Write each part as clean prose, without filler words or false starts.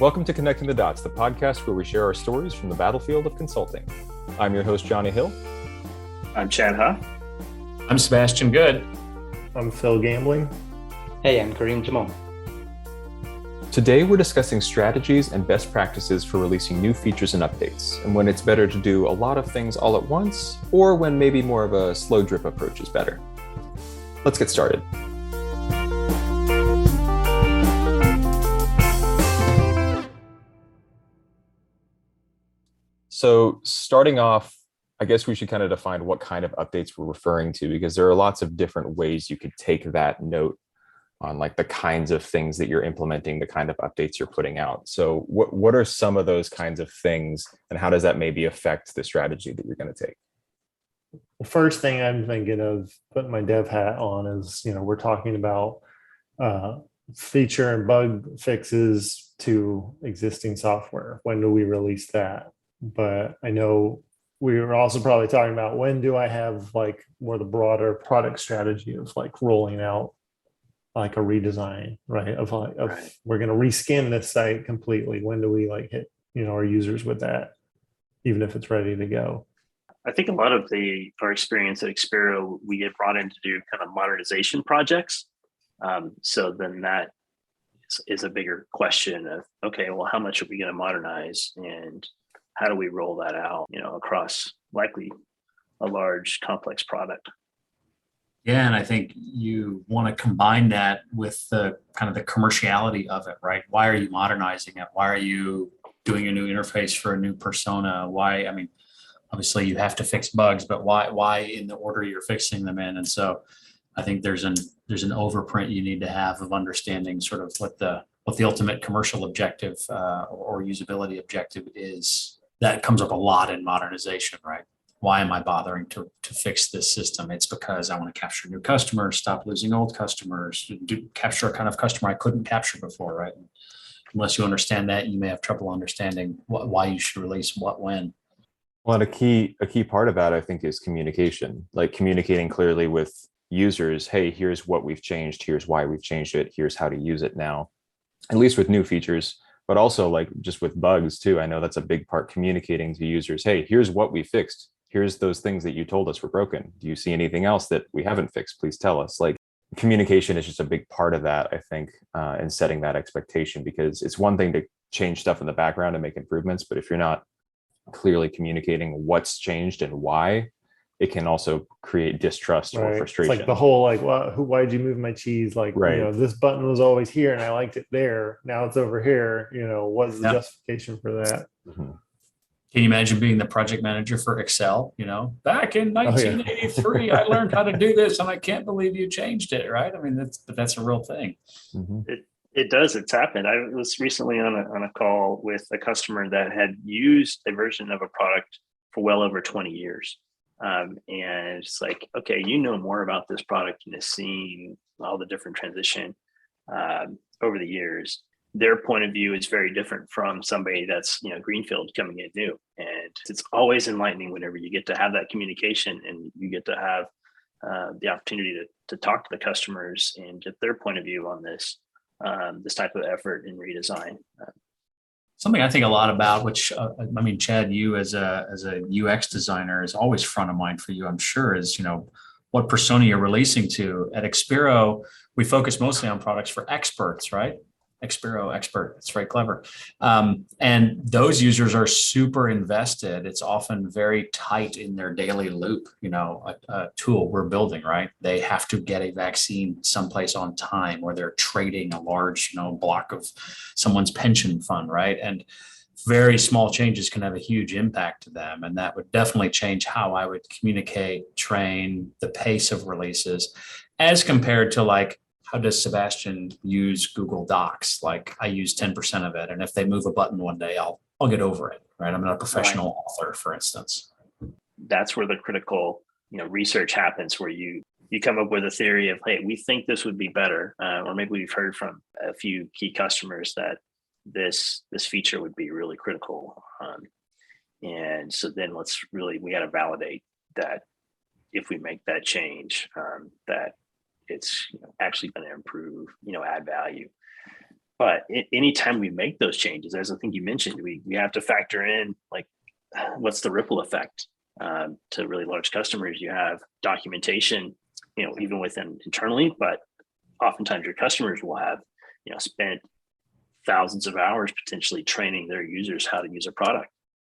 Welcome to Connecting the Dots, the podcast where we share our stories from the battlefield of consulting. I'm your host, Johnny Hill. I'm Chad Huh. I'm Sebastian Good. I'm Phil Gambling. Hey, I'm Kareem Jamon. Today, we're discussing strategies and best practices for releasing new features and updates, and when it's better to do a lot of things all at once, or when maybe more of a slow drip approach is better. Let's get started. So starting off, I guess we should kind of define what kind of updates we're referring to, because there are lots of different ways you could take that note on like the kinds of things that you're implementing, the kind of updates you're putting out. So what are some of those kinds of things, and how does that maybe affect the strategy that you're going to take? The first thing I'm thinking of putting my dev hat on is, we're talking about feature and bug fixes to existing software. When do we release that? But I know we were also probably talking about when do I have like more the broader product strategy of like rolling out like a redesign, right? We're going to reskin this site completely. When do we like hit, our users with that, even if it's ready to go? I think a lot of our experience at Expero, we get brought in to do kind of modernization projects. So then that is a bigger question of, okay, well, how much are we going to modernize, and how do we roll that out, across likely a large complex product? Yeah, and I think you want to combine that with the kind of the commerciality of it, right? Why are you modernizing it? Why are you doing a new interface for a new persona? Why? I mean, obviously you have to fix bugs, but why in the order you're fixing them in? And so I think there's an overprint you need to have of understanding sort of what the ultimate commercial objective or usability objective is. That comes up a lot in modernization, right? Why am I bothering to fix this system? It's because I want to capture new customers, stop losing old customers, capture a kind of customer I couldn't capture before, right? Unless you understand that, you may have trouble understanding why you should release what when. Well, and a key part of that, I think, is communication, like communicating clearly with users. Hey, here's what we've changed. Here's why we've changed it. Here's how to use it now, at least with new features, but also like just with bugs too. I know that's a big part, communicating to users. Hey, here's what we fixed. Here's those things that you told us were broken. Do you see anything else that we haven't fixed? Please tell us. Like, communication is just a big part of that, I think, in setting that expectation, because it's one thing to change stuff in the background and make improvements, but if you're not clearly communicating what's changed and why, it can also create distrust or frustration. It's like the whole why'd you move my cheese? Like, this button was always here and I liked it there. Now it's over here. What's the justification for that? Mm-hmm. Can you imagine being the project manager for Excel? Back in 1983, I learned how to do this, and I can't believe you changed it, right? I mean, that's a real thing. Mm-hmm. It does. It's happened. I was recently on a call with a customer that had used a version of a product for well over 20 years. And it's like, okay, more about this product and has seen all the different transition over the years. Their point of view is very different from somebody that's, greenfield coming in new. And it's always enlightening whenever you get to have that communication and you get to have the opportunity to talk to the customers and get their point of view on this type of effort in redesign. Something I think a lot about, which Chad, you as a UX designer is always front of mind for you, I'm sure, is what persona you're releasing to. At Expero, we focus mostly on products for experts, right? Expero expert. It's very clever. And those users are super invested. It's often very tight in their daily loop, a tool we're building, right? They have to get a vaccine someplace on time, or they're trading a large, block of someone's pension fund, right? And very small changes can have a huge impact to them. And that would definitely change how I would communicate, train, the pace of releases, as compared to like, how does Sebastian use Google Docs? Like, I use 10% of it. And if they move a button one day, I'll get over it, right? I'm not a professional author, for instance. That's where the critical, research happens, where you come up with a theory of, hey, we think this would be better. Or maybe we've heard from a few key customers that this feature would be really critical. And so then we got to validate that if we make that change, that it's actually going to improve, add value. But anytime we make those changes, as I think you mentioned, we have to factor in like what's the ripple effect to really large customers. You have documentation, even within internally, but oftentimes your customers will have, spent thousands of hours potentially training their users how to use a product.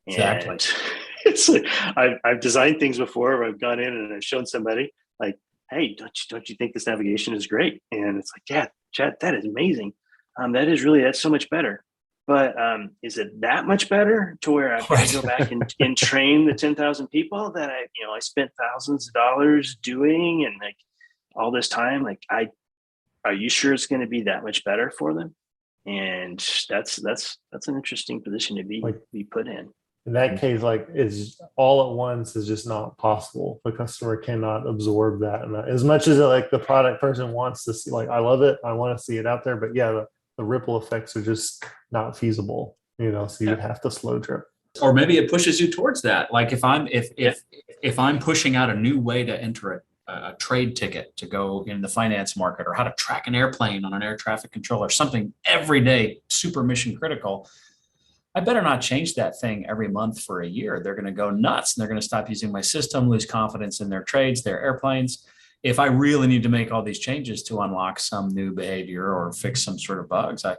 Exactly. And it's like, I've designed things before where I've gone in and I've shown somebody like, hey, don't you think this navigation is great? And it's like, yeah, Chad, that is amazing. That's so much better. But is it that much better to where I've got to go back and train the 10,000 people that I spent thousands of dollars doing and like all this time? Like, are you sure it's going to be that much better for them? And that's an interesting position to be put in. In that case, like is all at once is just not possible. The customer cannot absorb that. And as much as like the product person wants to see, like, I love it, I want to see it out there, but yeah, the ripple effects are just not feasible, so you would have to slow drip. Or maybe it pushes you towards that. Like if I'm pushing out a new way to enter a trade ticket to go in the finance market, or how to track an airplane on an air traffic controller, something every day, super mission critical, I better not change that thing every month for a year. They're going to go nuts and they're going to stop using my system, lose confidence in their trades, their airplanes. If I really need to make all these changes to unlock some new behavior or fix some sort of bugs, I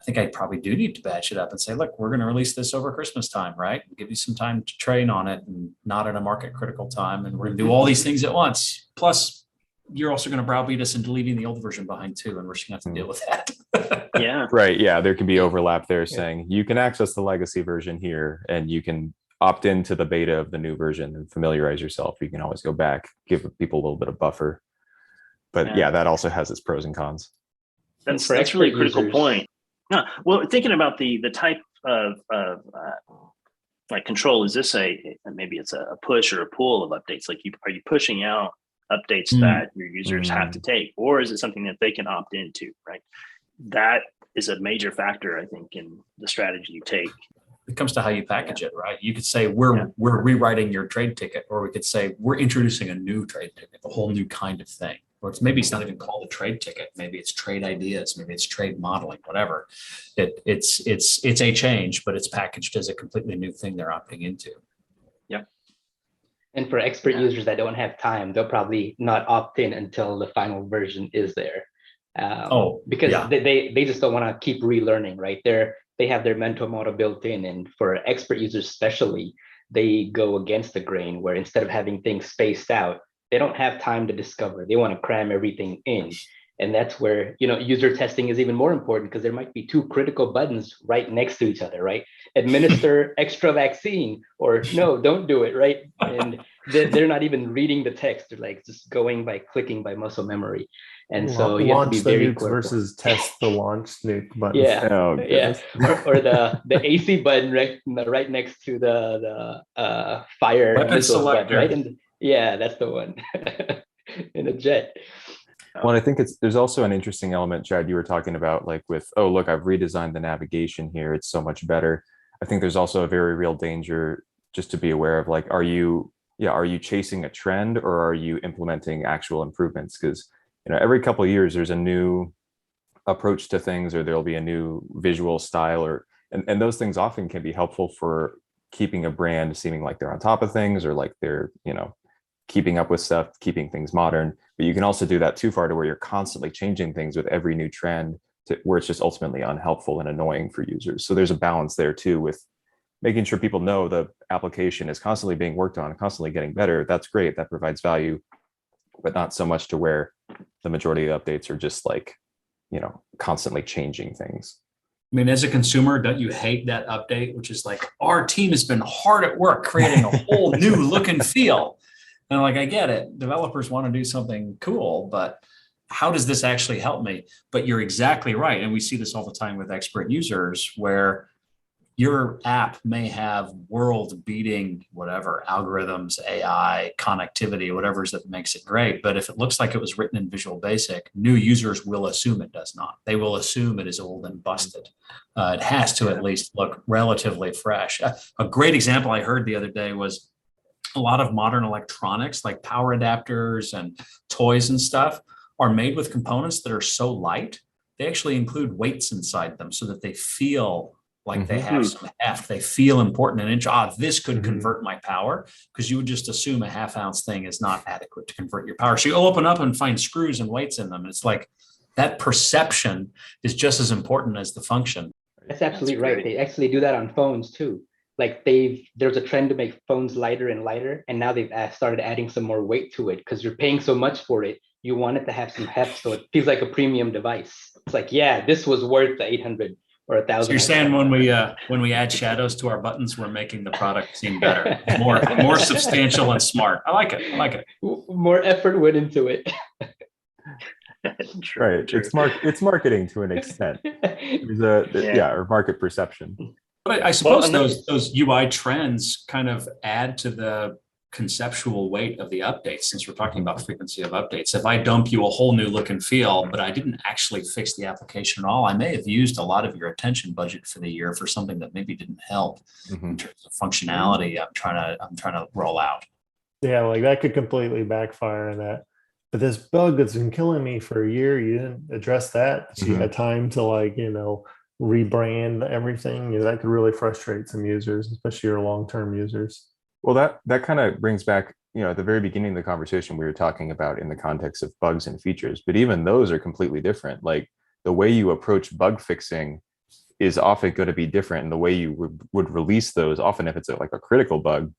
think I probably do need to batch it up and say, look, we're going to release this over Christmas time, right? Give you some time to train on it and not at a market critical time. And we're going to do all these things at once. Plus, you're also going to browbeat us into leaving the old version behind too. And we're just going to have to deal with that. Yeah. Right. Yeah. There can be overlap there saying you can access the legacy version here and you can opt into the beta of the new version and familiarize yourself. You can always go back, give people a little bit of buffer. But yeah, that also has its pros and cons. That's really a critical point. No, well, thinking about the type of like control, is this maybe it's a push or a pull of updates? Like, are you pushing out updates that your users have to take, or is it something that they can opt into? Right, that is a major factor, I think, in the strategy you take. It comes to how you package it, right? You could say we're rewriting your trade ticket, or we could say we're introducing a new trade ticket, a whole new kind of thing. Or it's not even called a trade ticket. Maybe it's trade ideas. Maybe it's trade modeling. Whatever. It's a change, but it's packaged as a completely new thing they're opting into. Yeah. And for expert users that don't have time, they'll probably not opt in until the final version is there. Because they just don't want to keep relearning, right? They have their mental model built in, and for expert users especially, they go against the grain where instead of having things spaced out, they don't have time to discover. They want to cram everything in. And that's where, user testing is even more important, because there might be two critical buttons right next to each other, right? Administer extra vaccine, or no, don't do it, right? And they're not even reading the text. They're like just going by clicking by muscle memory. And so you have to be very careful. Versus test the launch nuke button. Yeah, Oh, or the AC button right next to the fire weapon missile selector, button, right? And that's the one in a jet. Well, I think there's also an interesting element, Chad, you were talking about, like with, oh, look, I've redesigned the navigation here. It's so much better. I think there's also a very real danger just to be aware of, like, are you chasing a trend, or are you implementing actual improvements? Because, every couple of years there's a new approach to things, or there'll be a new visual style, and those things often can be helpful for keeping a brand seeming like they're on top of things, or like they're, keeping up with stuff, keeping things modern. But you can also do that too far to where you're constantly changing things with every new trend, where it's just ultimately unhelpful and annoying for users. So there's a balance there too, with making sure people know the application is constantly being worked on, constantly getting better. That's great. That provides value, but not so much to where the majority of updates are just like, constantly changing things. I mean, as a consumer, don't you hate that update, which is like, our team has been hard at work creating a whole new look and feel. And like, I get it. Developers want to do something cool, but how does this actually help me? But you're exactly right. And we see this all the time with expert users, where your app may have world-beating whatever algorithms, AI, connectivity, whatever it is that makes it great. But if it looks like it was written in Visual Basic, new users will assume it does not. They will assume it is old and busted. It has to at least look relatively fresh. A great example I heard the other day was a lot of modern electronics, like power adapters and toys and stuff, are made with components that are so light they actually include weights inside them so that they feel like they have some heft. They feel important and this could convert my power, because you would just assume a half-ounce thing is not adequate to convert your power. So you open up and find screws and weights in them. It's like that perception is just as important as the function. That's absolutely right. They actually do that on phones too. Like there's a trend to make phones lighter and lighter, and now they've started adding some more weight to it because you're paying so much for it. You want it to have some heft, so it feels like a premium device. It's like, yeah, this was worth the 800 or 1,000. So you're saying when we add shadows to our buttons, we're making the product seem better, more substantial and smart. I like it. More effort went into it. True, right. True. It's marketing to an extent. Or market perception. But I suppose those UI trends kind of add to the conceptual weight of the updates, since we're talking about frequency of updates. If I dump you a whole new look and feel, but I didn't actually fix the application at all, I may have used a lot of your attention budget for the year for something that maybe didn't help in terms of functionality I'm trying to roll out. Yeah, like that could completely backfire in that. But this bug that's been killing me for a year, you didn't address that. So you had time to rebrand everything. That could really frustrate some users, especially your long-term users. Well, that kind of brings back, at the very beginning of the conversation, we were talking about in the context of bugs and features, but even those are completely different. Like the way you approach bug fixing is often going to be different. And the way you would release those, often if it's like a critical bug,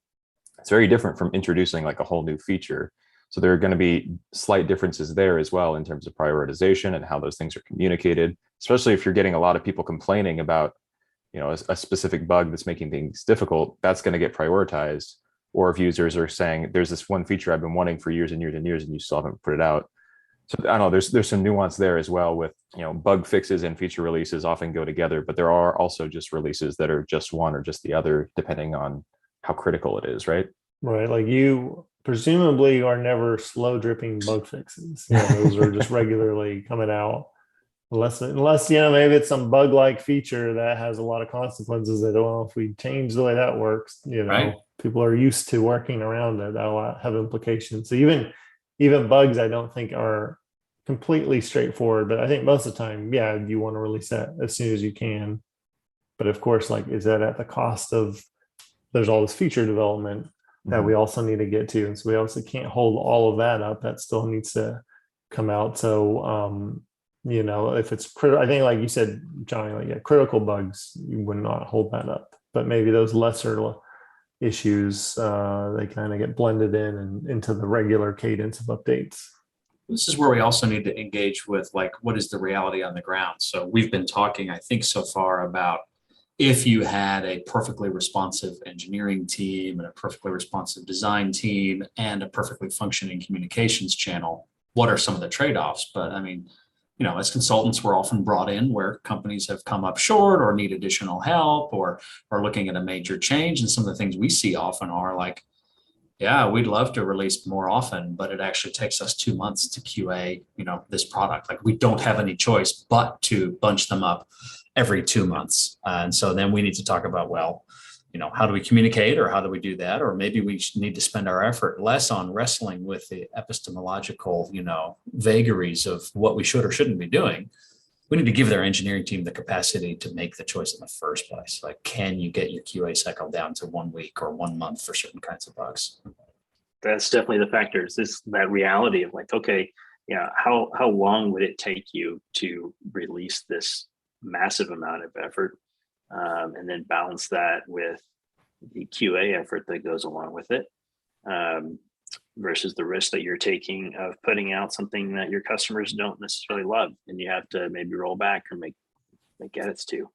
it's very different from introducing like a whole new feature. So there are going to be slight differences there as well in terms of prioritization and how those things are communicated, especially if you're getting a lot of people complaining about, a specific bug that's making things difficult. That's going to get prioritized. Or if users are saying, there's this one feature I've been wanting for years and years and years, and you still haven't put it out. So I don't know, there's some nuance there as well with, bug fixes and feature releases often go together, but there are also just releases that are just one or just the other, depending on how critical it is, right? Right. Like you presumably are never slow dripping bug fixes. Those are just regularly coming out. Unless maybe it's some bug like feature that has a lot of consequences that, if we change the way that works, right. People are used to working around it. That'll have implications. So even bugs, I don't think are completely straightforward, but I think most of the time, you want to release that as soon as you can. But of course, is that at the cost of there's all this feature development that we also need to get to, and so we also can't hold all of that up. That still needs to come out. So if it's critical, I think like you said, Johnny, critical bugs, you would not hold that up. But maybe those lesser issues, they kind of get blended in and into the regular cadence of updates. This is where we also need to engage with what is the reality on the ground. So we've been talking, I think, so far about if you had a perfectly responsive engineering team and a perfectly responsive design team and a perfectly functioning communications channel, what are some of the trade-offs? But I mean, as consultants, we're often brought in where companies have come up short or need additional help or are looking at a major change. And some of the things we see often are like, we'd love to release more often, but it actually takes us 2 months to QA, this product. Like we don't have any choice but to bunch them up every 2 months. And so then we need to talk about, how do we communicate, or how do we do that? Or maybe we need to spend our effort less on wrestling with the epistemological, vagaries of what we should or shouldn't be doing. We need to give their engineering team the capacity to make the choice in the first place. Like, can you get your QA cycle down to 1 week or 1 month for certain kinds of bugs? That's definitely the factor. Is that reality of how long would it take you to release this massive amount of effort? And then balance that with the QA effort that goes along with it, versus the risk that you're taking of putting out something that your customers don't necessarily love, and you have to maybe roll back or make edits to.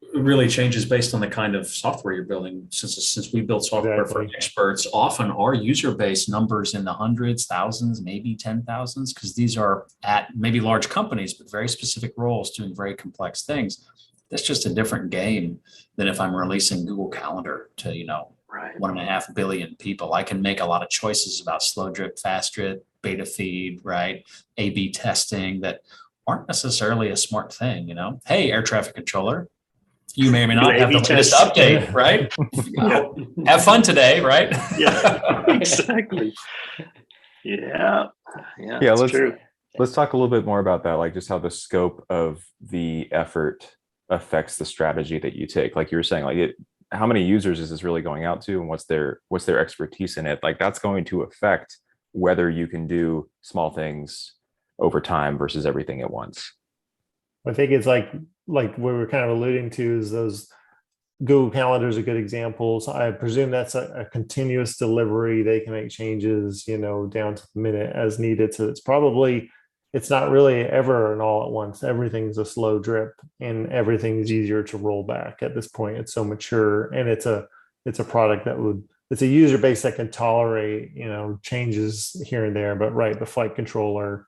It really changes based on the kind of software you're building. Since we build software for experts, often our user base numbers in the hundreds, thousands, maybe 10,000s, because these are at maybe large companies, but very specific roles doing very complex things. That's just a different game than if I'm releasing Google Calendar to, 1.5 billion people. I can make a lot of choices about slow drip, fast drip, beta feed, right? A/B testing that aren't necessarily a smart thing, Hey, air traffic controller, you may or may not have the latest update, right? Have fun today, right? Yeah, exactly. Yeah, that's true. Let's talk a little bit more about that, like just how the scope of the effort affects the strategy that you take. Like you were saying, how many users is this really going out to, and what's their expertise in it? Like that's going to affect whether you can do small things over time versus everything at once. I think it's like what we're kind of alluding to is those Google Calendars are good examples. I presume that's a continuous delivery. They can make changes, down to the minute as needed. So it's not really ever an all at once. Everything's a slow drip, and everything's easier to roll back at this point. It's so mature, and it's a product it's a user base that can tolerate, changes here and there. But right, the flight controller,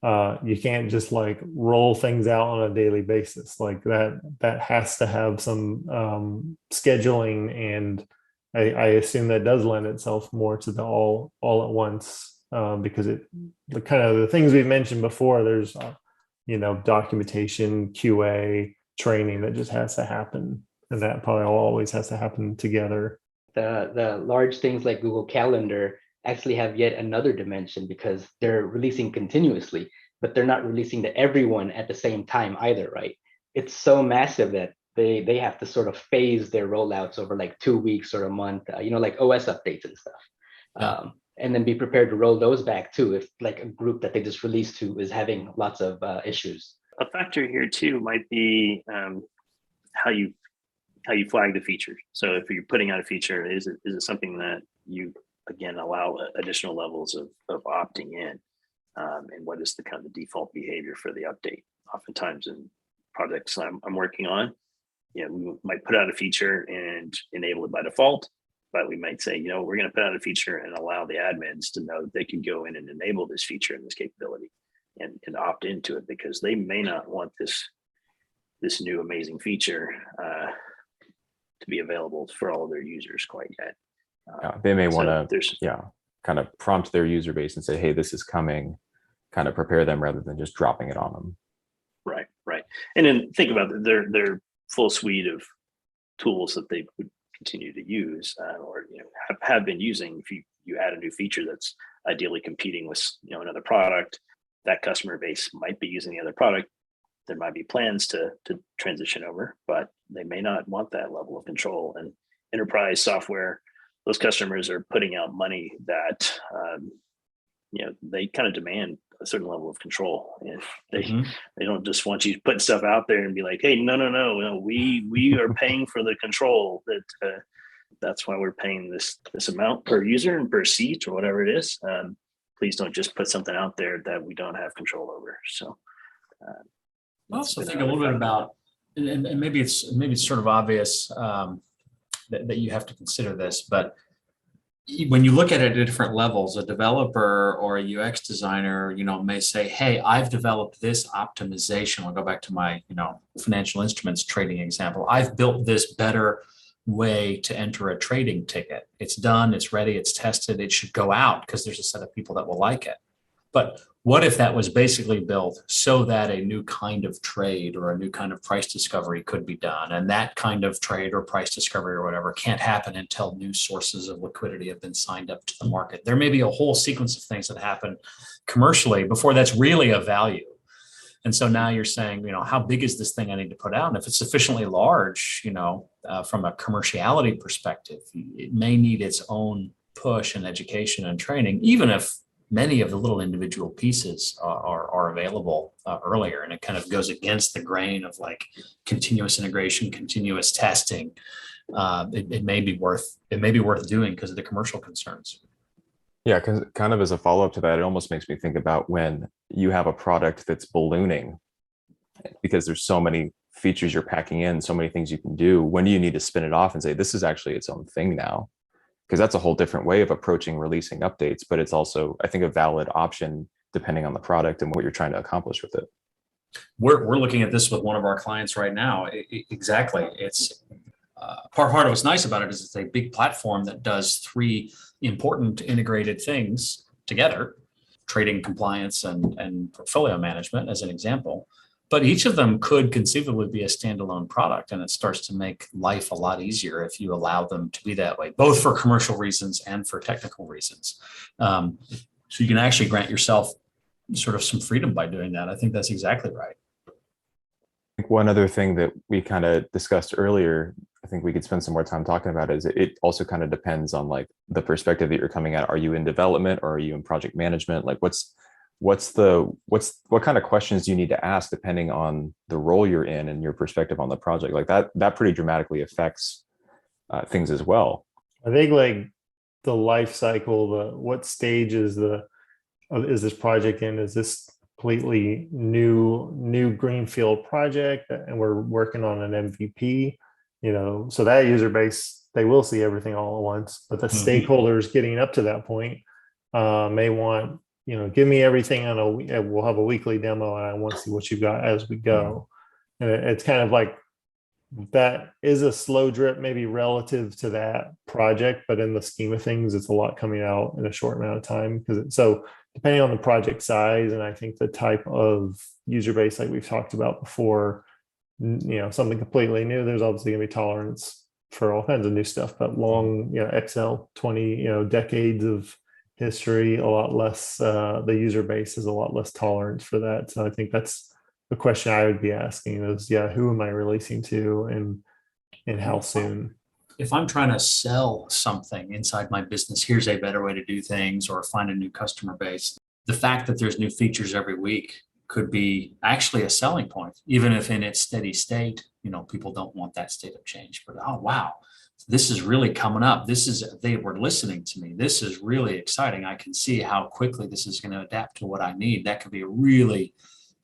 you can't just like roll things out on a daily basis like that. That has to have some scheduling, and I assume that does lend itself more to the all at once, because the kind of the things we've mentioned before. There's documentation, QA, training that just has to happen, and that probably always has to happen together. The large things like Google Calendar actually have yet another dimension because they're releasing continuously, but they're not releasing to everyone at the same time either, right? It's so massive that they have to sort of phase their rollouts over like 2 weeks or a month, like OS updates and stuff. And then be prepared to roll those back too if like a group that they just released to is having lots of issues. A factor here too might be how you flag the feature. So if you're putting out a feature, is it something that you again allow additional levels of opting in, and what is the kind of default behavior for the update? Oftentimes in projects I'm working on, we might put out a feature and enable it by default, but we might say, we're going to put out a feature and allow the admins to know that they can go in and enable this feature and this capability and opt into it, because they may not want this new amazing feature to be available for all of their users quite yet. They may want to kind of prompt their user base and say, hey, this is coming, kind of prepare them rather than just dropping it on them. Right. And then think about their full suite of tools that they would continue to use, or have been using. If you add a new feature that's ideally competing with another product, that customer base might be using the other product. There might be plans to transition over, but they may not want that level of control. And enterprise software, those customers are putting out money that they kind of demand a certain level of control. And they don't just want you putting stuff out there and be like, hey, no, we are paying for the control. That's why we're paying this amount per user and per seat or whatever it is. Please don't just put something out there that we don't have control over. So I also think a little bit about, and maybe it's sort of obvious that you have to consider this, but when you look at it at different levels, a developer or a UX designer, may say, hey, I've developed this optimization. I'll go back to my, financial instruments trading example. I've built this better way to enter a trading ticket. It's done, it's ready, it's tested, it should go out because there's a set of people that will like it. But what if that was basically built so that a new kind of trade or a new kind of price discovery could be done? And that kind of trade or price discovery or whatever can't happen until new sources of liquidity have been signed up to the market. There may be a whole sequence of things that happen commercially before that's really of value. And so now you're saying, how big is this thing I need to put out? And if it's sufficiently large, from a commerciality perspective, it may need its own push and education and training, even if many of the little individual pieces are available earlier. And it kind of goes against the grain of like continuous integration, continuous testing. It may be worth doing because of the commercial concerns. Yeah, because kind of as a follow-up to that, it almost makes me think about when you have a product that's ballooning, because there's so many features you're packing in, so many things you can do. When do you need to spin it off and say, this is actually its own thing now? Because that's a whole different way of approaching releasing updates, but it's also, I think, a valid option depending on the product and what you're trying to accomplish with it. We're looking at this with one of our clients right now. Exactly. It's part of what's nice about it is it's a big platform that does three important integrated things together: trading, compliance, and portfolio management, as an example. But each of them could conceivably be a standalone product, and it starts to make life a lot easier if you allow them to be that way, both for commercial reasons and for technical reasons. So you can actually grant yourself sort of some freedom by doing that. I think that's exactly right. I think one other thing that we kind of discussed earlier, I think we could spend some more time talking about, is it also kind of depends on like the perspective that you're coming at. Are you in development or are you in project management? Like what kind of questions do you need to ask depending on the role you're in and your perspective on the project? Like that pretty dramatically affects things as well. I think like the life cycle, what stage is this project in? Is this completely new greenfield project and we're working on an MVP? So that user base, they will see everything all at once, but the stakeholders getting up to that point may want, give me everything we'll have a weekly demo and I want to see what you've got as we go. And it's kind of like, that is a slow drip, maybe relative to that project, but in the scheme of things, it's a lot coming out in a short amount of time. So depending on the project size, and I think the type of user base, like we've talked about before, something completely new, there's obviously going to be tolerance for all kinds of new stuff, but long, Excel 20, decades of history, a lot less, the user base is a lot less tolerant for that. So I think that's the question I would be asking is, who am I releasing to and how soon? If I'm trying to sell something inside my business, here's a better way to do things, or find a new customer base, the fact that there's new features every week could be actually a selling point, even if in its steady state, people don't want that state of change. But oh wow, this is really coming up. They were listening to me. This is really exciting. I can see how quickly this is going to adapt to what I need. That could be a really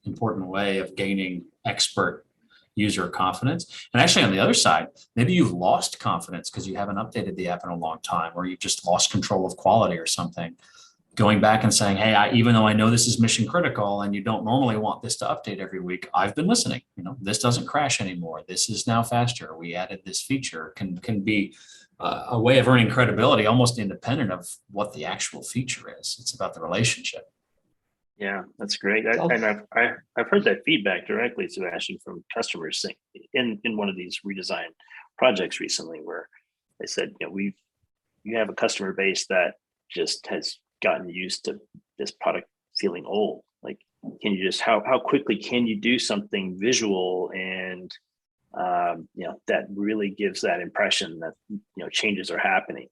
important way of gaining expert user confidence. And actually on the other side, maybe you've lost confidence because you haven't updated the app in a long time, or you've just lost control of quality or something. Going back and saying, hey, even though I know this is mission critical and you don't normally want this to update every week, I've been listening. This doesn't crash anymore. This is now faster. We added this feature. Can be a way of earning credibility, almost independent of what the actual feature is. It's about the relationship. Yeah, that's great. And I've heard that feedback directly, Sebastian, from customers in one of these redesign projects recently, where they said, you have a customer base that just has gotten used to this product feeling old. Like, can you just how quickly can you do something visual and that really gives that impression that changes are happening.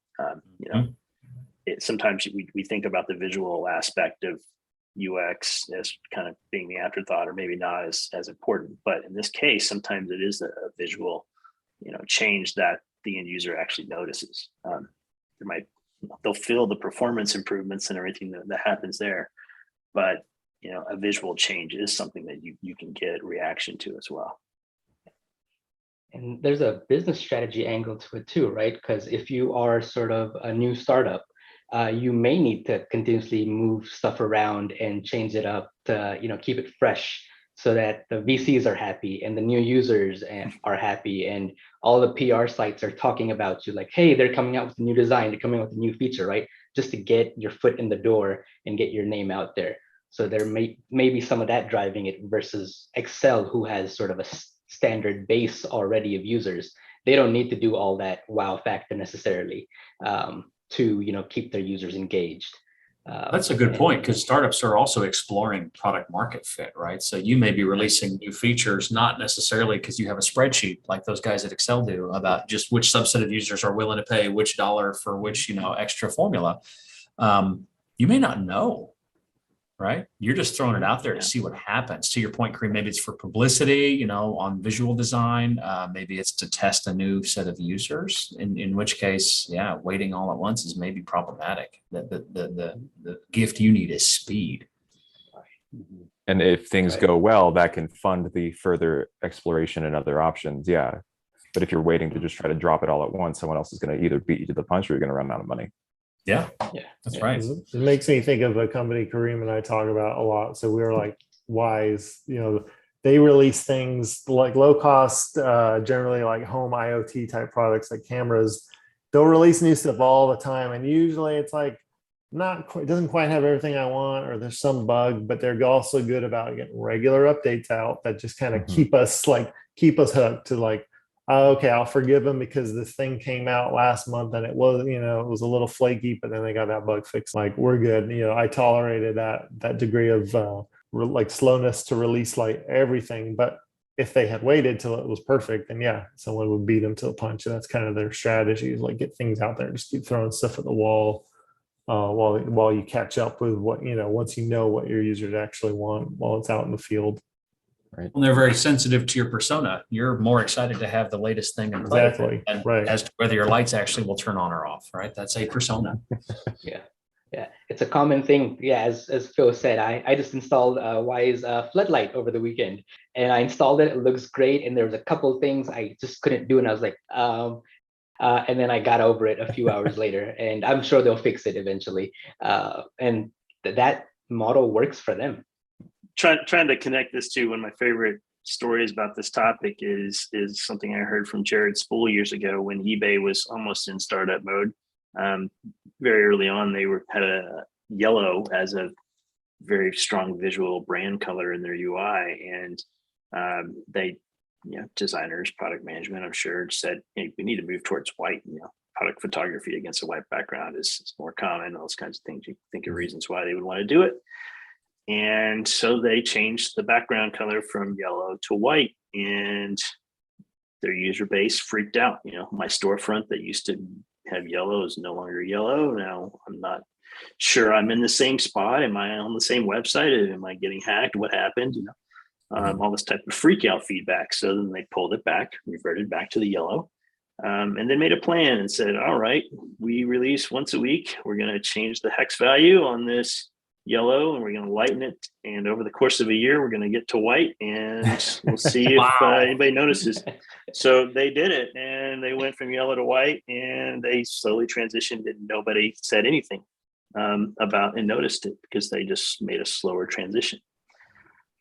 Sometimes we think about the visual aspect of UX as kind of being the afterthought, or maybe not as important. But in this case, sometimes it is a visual, change that the end user actually notices. They'll feel the performance improvements and everything that happens there, but a visual change is something that you can get reaction to as well. And there's a business strategy angle to it too, right? Because if you are sort of a new startup, you may need to continuously move stuff around and change it up to keep it fresh, so that the VCs are happy and the new users are happy, and all the PR sites are talking about you, like, hey, they're coming out with a new design, they're coming out with a new feature, right? Just to get your foot in the door and get your name out there. So there may be some of that driving it, versus Excel, who has sort of a standard base already of users. They don't need to do all that wow factor necessarily to keep their users engaged. That's a good point, because startups are also exploring product market fit, right? So you may be releasing new features, not necessarily because you have a spreadsheet like those guys at Excel do about just which subset of users are willing to pay which dollar for which extra formula. You may not know, right? You're just throwing it out there to see what happens. To your point, Kareem, maybe it's for publicity, on visual design. Maybe it's to test a new set of users, in which case, waiting all at once is maybe problematic. The gift you need is speed. And if things go well, that can fund the further exploration and other options. Yeah. But if you're waiting to just try to drop it all at once, someone else is going to either beat you to the punch or you're going to run out of money. Yeah, that's right. It makes me think of a company Kareem and I talk about a lot. So we were like Wise, they release things like low cost, generally like home IoT type products like cameras. They'll release new stuff all the time. And usually it's like it doesn't quite have everything I want, or there's some bug, but they're also good about getting regular updates out that just kind of keep us hooked to like, okay, I'll forgive them because this thing came out last month and it was, it was a little flaky, but then they got that bug fixed. Like, we're good. I tolerated that degree of like slowness to release like everything. But if they had waited till it was perfect, then yeah, someone would beat them to the punch. And that's kind of their strategy, is like get things out there, just keep throwing stuff at the wall while you catch up with what, once you know what your users actually want while it's out in the field. Right. Well, they're very sensitive to your persona. You're more excited to have the latest thing in play, Exactly. and Right. as to whether your lights actually will turn on or off, right? That's a persona. Yeah. Yeah, it's a common thing. Yeah, as Phil said, I just installed Wise floodlight over the weekend, and I installed it. It looks great, and there was a couple things I just couldn't do, and I was like, and then I got over it a few hours later, and I'm sure they'll fix it eventually. And that model works for them. Trying to connect this to one of my favorite stories about this topic is something I heard from Jared Spool years ago when eBay was almost in startup mode. Very early on, they had a yellow as a very strong visual brand color in their UI, and they, designers, product management, I'm sure, said, hey, we need to move towards white. Product photography against a white background is more common. Those kinds of things. You think of reasons why they would want to do it, and so they changed the background color from yellow to white, and their user base freaked out. My storefront that used to have yellow is no longer yellow. Now I'm not sure I'm in the same spot. Am I on the same website? Am I getting hacked? What happened? All this type of freak out feedback. So then they pulled it back, reverted back to the yellow, and then made a plan and said, all right, we release once a week. We're going to change the hex value on this yellow, and we're going to lighten it. And over the course of a year, we're going to get to white, and we'll see if anybody notices. So they did it, and they went from yellow to white, and they slowly transitioned, and nobody said anything about and noticed it because they just made a slower transition.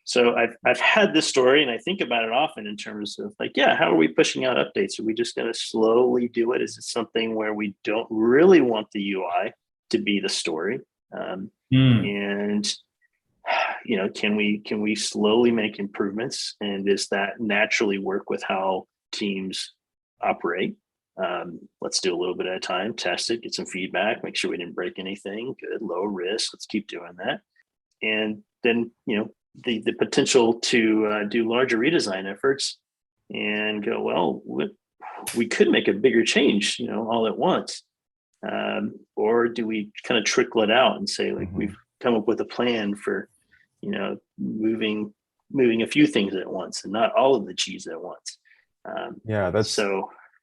So I've had this story, and I think about it often in terms of like, how are we pushing out updates? Are we just going to slowly do it? Is it something where we don't really want the UI to be the story? And can we slowly make improvements, and does that naturally work with how teams operate? Let's do a little bit at a time, test it, get some feedback, make sure we didn't break anything. Good, low risk, let's keep doing that. And then the potential to do larger redesign efforts and go, well, we could make a bigger change all at once. Or do we kind of trickle it out and say, like, we've come up with a plan for, moving a few things at once and not all of the cheese at once.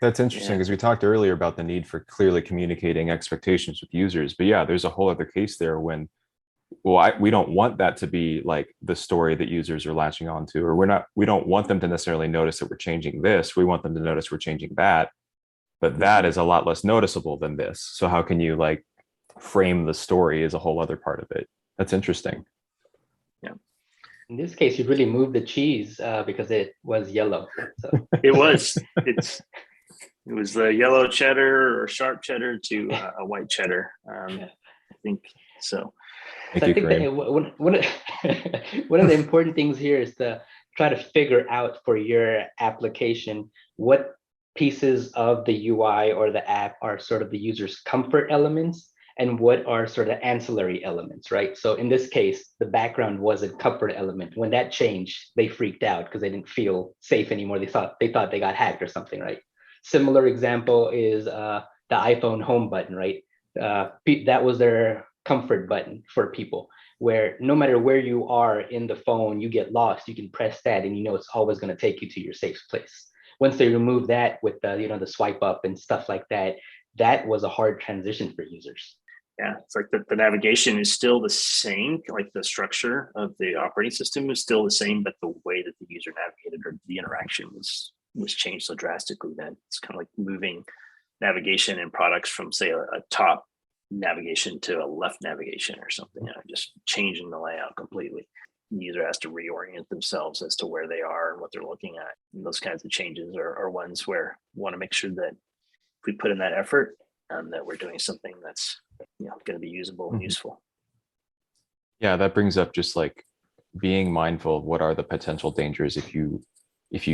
That's interesting, because we talked earlier about the need for clearly communicating expectations with users. But there's a whole other case there when, we don't want that to be like the story that users are latching onto, or we don't want them to necessarily notice that we're changing this. We want them to notice we're changing that. But that is a lot less noticeable than this. So how can you like frame the story is a whole other part of it. That's interesting. Yeah. In this case, you really moved the cheese because it was yellow. So. It was. It was the yellow cheddar or sharp cheddar to a white cheddar. I think so. So I think that one of the important things here is to try to figure out for your application what pieces of the UI or the app are sort of the user's comfort elements and what are sort of ancillary elements, right? So in this case, the background was a comfort element. When that changed, they freaked out because they didn't feel safe anymore. They thought they got hacked or something, right? Similar example is the iPhone home button, right? That was their comfort button for people, where no matter where you are in the phone, you get lost, you can press that and it's always going to take you to your safe place. Once they remove that with the the swipe up and stuff like that, that was a hard transition for users. Yeah, it's like the navigation is still the same, like the structure of the operating system is still the same, but the way that the user navigated or the interaction was changed so drastically that it's kind of like moving navigation and products from, say, a top navigation to a left navigation or something, just changing the layout completely. The user has to reorient themselves as to where they are and what they're looking at. And those kinds of changes are ones where we want to make sure that if we put in that effort, that we're doing something that's going to be usable and useful. Yeah, that brings up just like being mindful of what are the potential dangers if you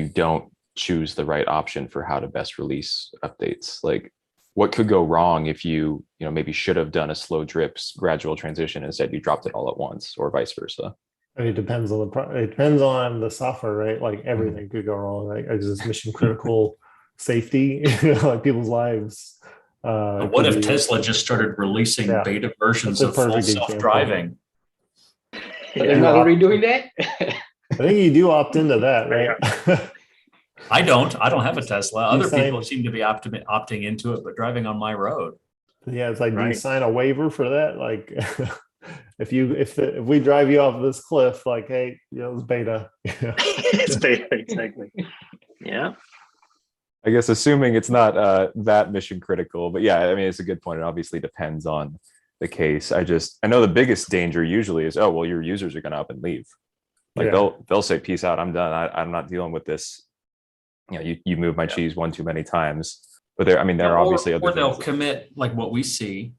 don't choose the right option for how to best release updates. Like, what could go wrong if you maybe should have done a slow drips gradual transition, instead you dropped it all at once, or vice versa? It depends on it depends on the software, right? Like everything could go wrong. Like it's just mission critical safety, like people's lives. What if Tesla just started releasing beta versions of full self-driving? They're not already doing that? I think you do opt into that, right? I don't have a Tesla. Other people seem to be opting into it, but driving on my road. Yeah, it's like, do you sign a waiver for that? Like, if we drive you off this cliff, like, hey, it's beta. It's beta, exactly. Yeah. I guess assuming it's not that mission critical, but yeah, I mean, it's a good point. It obviously depends on the case. I know the biggest danger usually is, oh, well, your users are going to up and leave. Like they'll say, peace out, I'm done. I'm not dealing with this. You move my cheese one too many times. But there are obviously other. Or they'll commit, like what we see.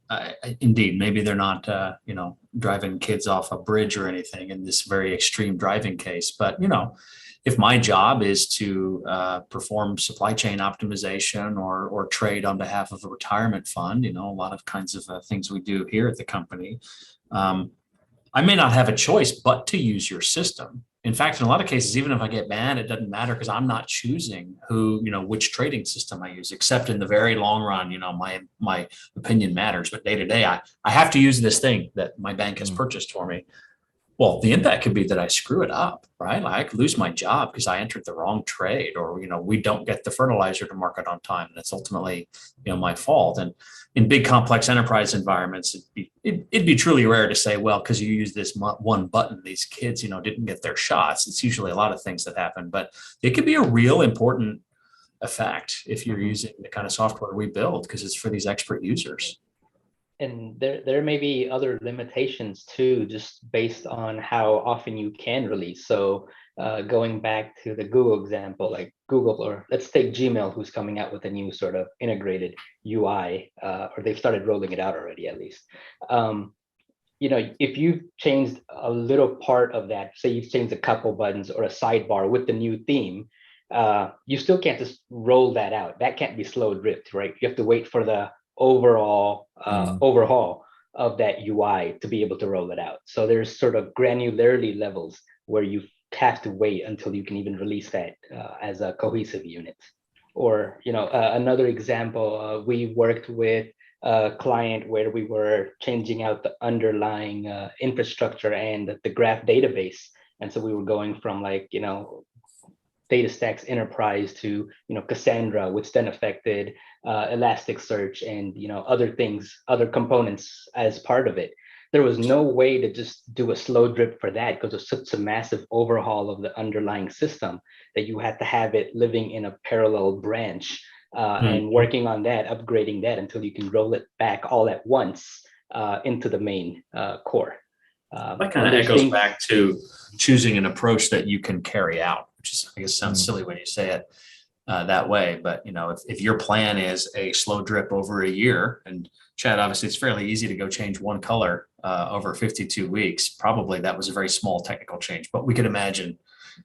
Indeed, maybe they're not, driving kids off a bridge or anything in this very extreme driving case. But if my job is to perform supply chain optimization or trade on behalf of a retirement fund, a lot of kinds of things we do here at the company, I may not have a choice but to use your system. In fact, in a lot of cases, even if I get banned, it doesn't matter because I'm not choosing which trading system I use, except in the very long run, my opinion matters. But day to day, I have to use this thing that my bank has purchased for me. Well, the impact could be that I screw it up, right? Like I could lose my job because I entered the wrong trade, or we don't get the fertilizer to market on time, and it's ultimately my fault. And in big complex enterprise environments, it'd be truly rare to say, well, because you use this one button, these kids didn't get their shots. It's usually a lot of things that happen, but it could be a real important effect if you're using the kind of software we build, because it's for these expert users. And there may be other limitations too, just based on how often you can release. So going back to the Google example, like Google, or let's take Gmail, who's coming out with a new sort of integrated UI, or they've started rolling it out already at least. If you've changed a little part of that, say you've changed a couple buttons or a sidebar with the new theme, you still can't just roll that out. That can't be slow dripped, right? You have to wait for the overall overhaul of that UI to be able to roll it out. So there's sort of granularity levels where you have to wait until you can even release that as a cohesive unit. Or another example, we worked with a client where we were changing out the underlying infrastructure and the graph database, and so we were going from DataStax Enterprise to Cassandra, which then affected Elasticsearch and other components as part of it. There was no way to just do a slow drip for that because it's such a massive overhaul of the underlying system that you had to have it living in a parallel branch and working on that, upgrading that until you can roll it back all at once into the main core. That kind of echoes back to choosing an approach that you can carry out, which is, I guess, sounds silly when you say it that way. But if your plan is a slow drip over a year, and Chad, obviously it's fairly easy to go change one color over 52 weeks. Probably that was a very small technical change, but we could imagine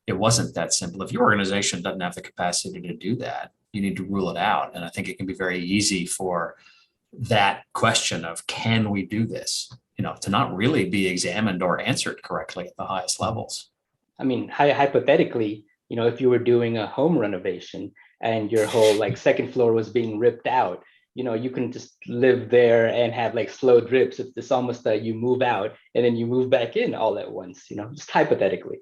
it wasn't that simple. If your organization doesn't have the capacity to do that, you need to rule it out. And I think it can be very easy for that question of, can we do this? To not really be examined or answered correctly at the highest levels. I mean, hypothetically, if you were doing a home renovation and your whole second floor was being ripped out, you can just live there and have slow drips. It's almost that you move out and then you move back in all at once, just hypothetically.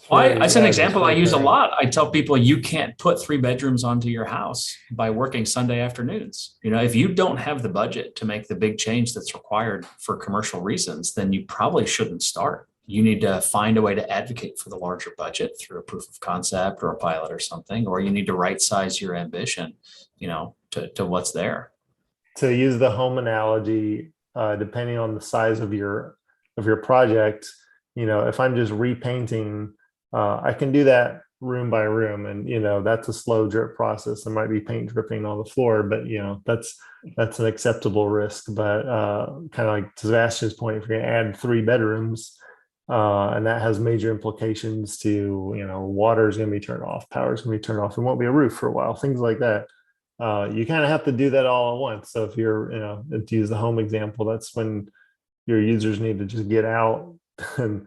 Well, as an example I use a lot. I tell people you can't put 3 bedrooms onto your house by working Sunday afternoons. If you don't have the budget to make the big change that's required for commercial reasons, then you probably shouldn't start. You need to find a way to advocate for the larger budget through a proof of concept or a pilot or something, or you need to right size your ambition, to what's there. To use the home analogy, depending on the size of your project, if I'm just repainting, I can do that room by room, and that's a slow drip process. There might be paint dripping on the floor, but that's an acceptable risk. But kind of like to Sebastian's point, if you're going to add 3 bedrooms, And that has major implications to, water is going to be turned off, power is going to be turned off. There won't be a roof for a while, things like that. You kind of have to do that all at once. So if you're, to use the home example, that's when your users need to just get out and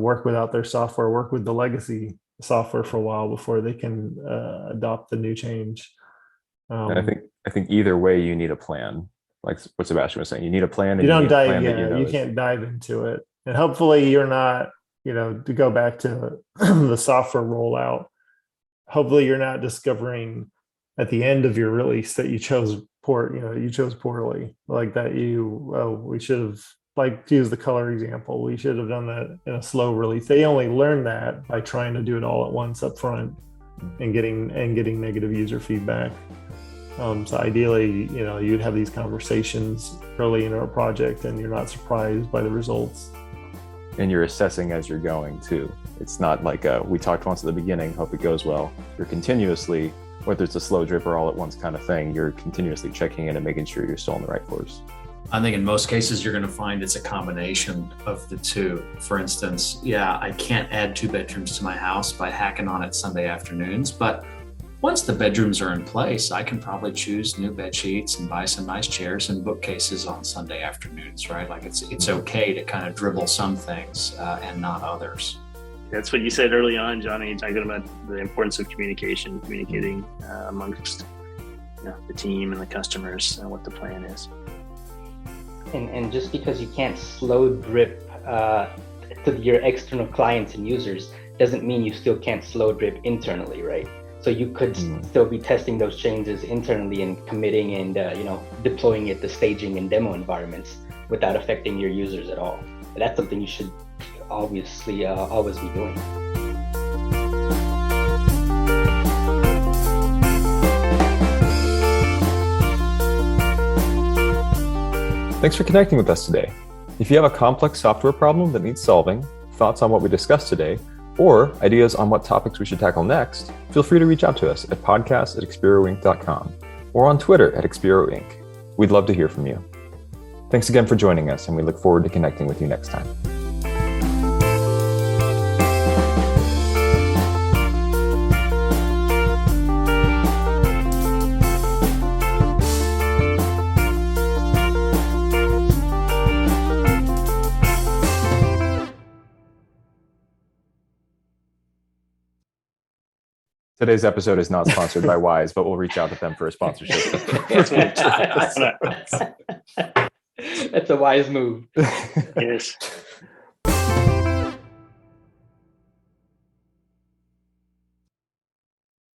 work without their software, work with the legacy software for a while before they can adopt the new change. And I think either way, you need a plan. Like what Sebastian was saying, you need a plan. And you don't dive, you can't dive into it. And hopefully you're not, to go back to the software rollout, hopefully you're not discovering at the end of your release that you chose poorly, like that we should have, like, to use the color example, we should have done that in a slow release. They only learn that by trying to do it all at once up front and getting negative user feedback. So ideally, you'd have these conversations early in our project and you're not surprised by the results. And you're assessing as you're going too. It's not like we talked once at the beginning, hope it goes well. You're continuously, whether it's a slow drip or all at once kind of thing, you're continuously checking in and making sure you're still on the right course. I think in most cases, you're going to find it's a combination of the two. For instance, I can't add 2 bedrooms to my house by hacking on it Sunday afternoons, but once the bedrooms are in place, I can probably choose new bed sheets and buy some nice chairs and bookcases on Sunday afternoons, right? Like it's okay to kind of dribble some things and not others. That's what you said early on, Johnny, talking about the importance of communicating amongst the team and the customers and what the plan is. And just because you can't slow drip to your external clients and users doesn't mean you still can't slow drip internally, right? So you could still be testing those changes internally and committing and deploying it to staging and demo environments without affecting your users at all. And that's something you should obviously always be doing. Thanks for connecting with us today. If you have a complex software problem that needs solving, thoughts on what we discussed today, or ideas on what topics we should tackle next, feel free to reach out to us at podcast@experoinc.com or on Twitter @experoinc. We'd love to hear from you. Thanks again for joining us, and we look forward to connecting with you next time. Today's episode is not sponsored by Wise, but we'll reach out to them for a sponsorship. That's a wise move. Yes.